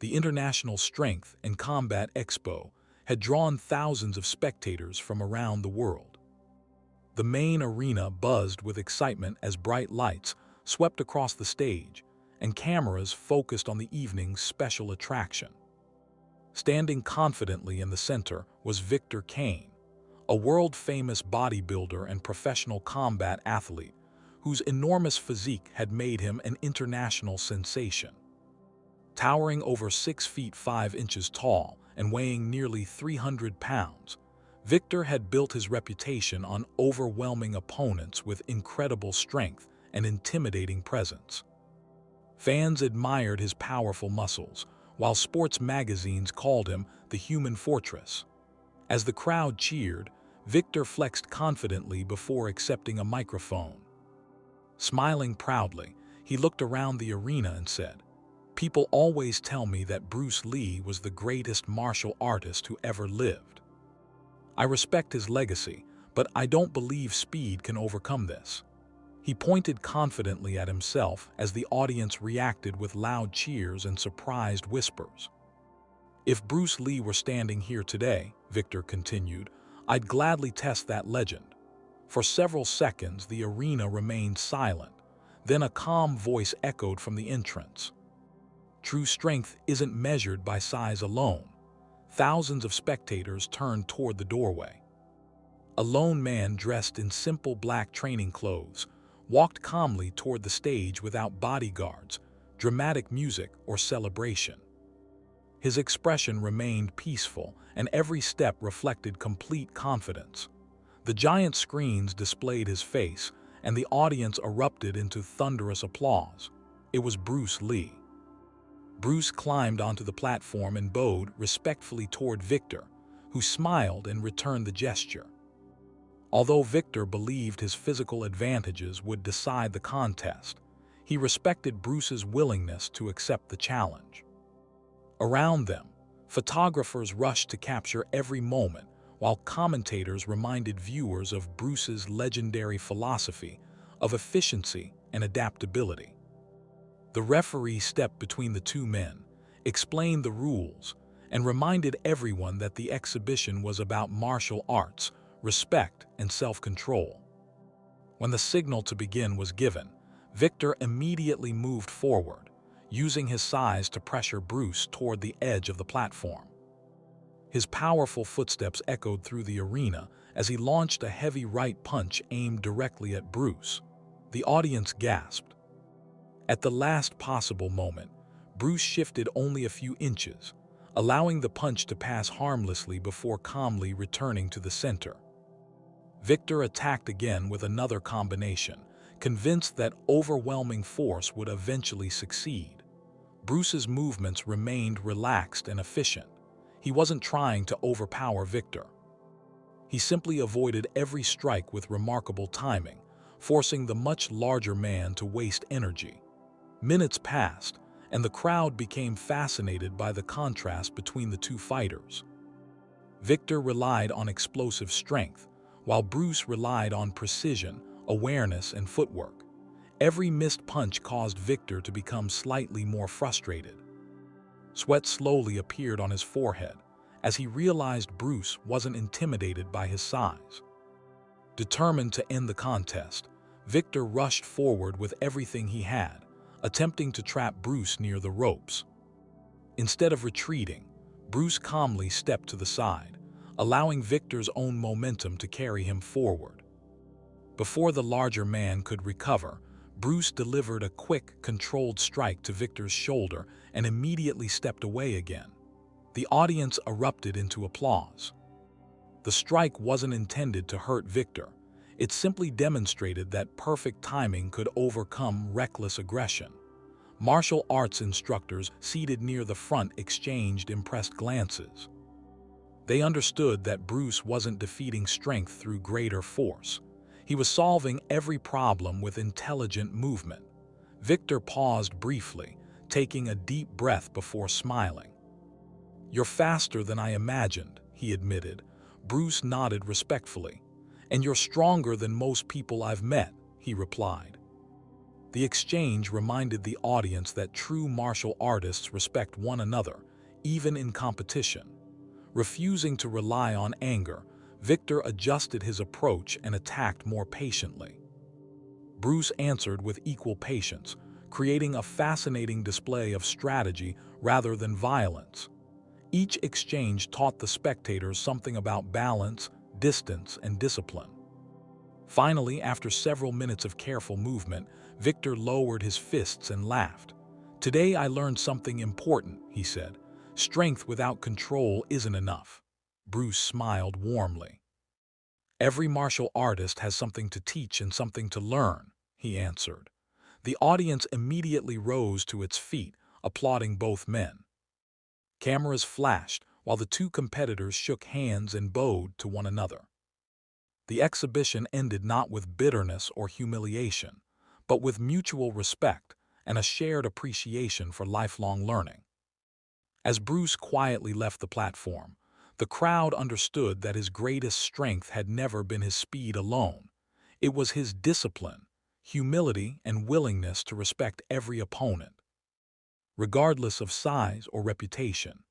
the International Strength and Combat Expo, had drawn thousands of spectators from around the world. The main arena buzzed with excitement as bright lights swept across the stage and cameras focused on the evening's special attraction. Standing confidently in the center was Victor Kane, a world-famous bodybuilder and professional combat athlete whose enormous physique had made him an international sensation. Towering over 6 feet 5 inches tall and weighing nearly 300 pounds, Victor had built his reputation on overwhelming opponents with incredible strength and intimidating presence. Fans admired his powerful muscles, while sports magazines called him the human fortress. As the crowd cheered, Victor flexed confidently before accepting a microphone. Smiling proudly, he looked around the arena and said, "People always tell me that Bruce Lee was the greatest martial artist who ever lived. I respect his legacy, but I don't believe speed can overcome this." He pointed confidently at himself as the audience reacted with loud cheers and surprised whispers. "If Bruce Lee were standing here today," Victor continued, "I'd gladly test that legend." For several seconds, the arena remained silent. Then a calm voice echoed from the entrance. "True strength isn't measured by size alone." Thousands of spectators turned toward the doorway. A lone man dressed in simple black training clothes walked calmly toward the stage without bodyguards, dramatic music, or celebration. His expression remained peaceful, and every step reflected complete confidence. The giant screens displayed his face, and the audience erupted into thunderous applause. It was Bruce Lee. Bruce climbed onto the platform and bowed respectfully toward Victor, who smiled and returned the gesture. Although Victor believed his physical advantages would decide the contest, he respected Bruce's willingness to accept the challenge. Around them, photographers rushed to capture every moment, while commentators reminded viewers of Bruce's legendary philosophy of efficiency and adaptability. The referee stepped between the two men, explained the rules, and reminded everyone that the exhibition was about martial arts, respect, and self-control. When the signal to begin was given, Victor immediately moved forward, using his size to pressure Bruce toward the edge of the platform. His powerful footsteps echoed through the arena as he launched a heavy right punch aimed directly at Bruce. The audience gasped. At the last possible moment, Bruce shifted only a few inches, allowing the punch to pass harmlessly before calmly returning to the center. Victor attacked again with another combination, convinced that overwhelming force would eventually succeed. Bruce's movements remained relaxed and efficient. He wasn't trying to overpower Victor. He simply avoided every strike with remarkable timing, forcing the much larger man to waste energy. Minutes passed, and the crowd became fascinated by the contrast between the two fighters. Victor relied on explosive strength, while Bruce relied on precision, awareness, and footwork. Every missed punch caused Victor to become slightly more frustrated. Sweat slowly appeared on his forehead as he realized Bruce wasn't intimidated by his size. Determined to end the contest, Victor rushed forward with everything he had, attempting to trap Bruce near the ropes. Instead of retreating, Bruce calmly stepped to the side, allowing Victor's own momentum to carry him forward. Before the larger man could recover, Bruce delivered a quick, controlled strike to Victor's shoulder and immediately stepped away again. The audience erupted into applause. The strike wasn't intended to hurt Victor. It simply demonstrated that perfect timing could overcome reckless aggression. Martial arts instructors seated near the front exchanged impressed glances. They understood that Bruce wasn't defeating strength through greater force. He was solving every problem with intelligent movement. Victor paused briefly, taking a deep breath before smiling. "You're faster than I imagined," he admitted. Bruce nodded respectfully. "And you're stronger than most people I've met," he replied. The exchange reminded the audience that true martial artists respect one another, even in competition. Refusing to rely on anger, Victor adjusted his approach and attacked more patiently. Bruce answered with equal patience, creating a fascinating display of strategy rather than violence. Each exchange taught the spectators something about balance, distance, and discipline. Finally, after several minutes of careful movement, Victor lowered his fists and laughed. "Today I learned something important," he said. "Strength without control isn't enough." Bruce smiled warmly. "Every martial artist has something to teach and something to learn," he answered. The audience immediately rose to its feet, applauding both men. Cameras flashed while the two competitors shook hands and bowed to one another. The exhibition ended not with bitterness or humiliation, but with mutual respect and a shared appreciation for lifelong learning. As Bruce quietly left the platform, the crowd understood that his greatest strength had never been his speed alone. It was his discipline, humility, and willingness to respect every opponent, regardless of size or reputation.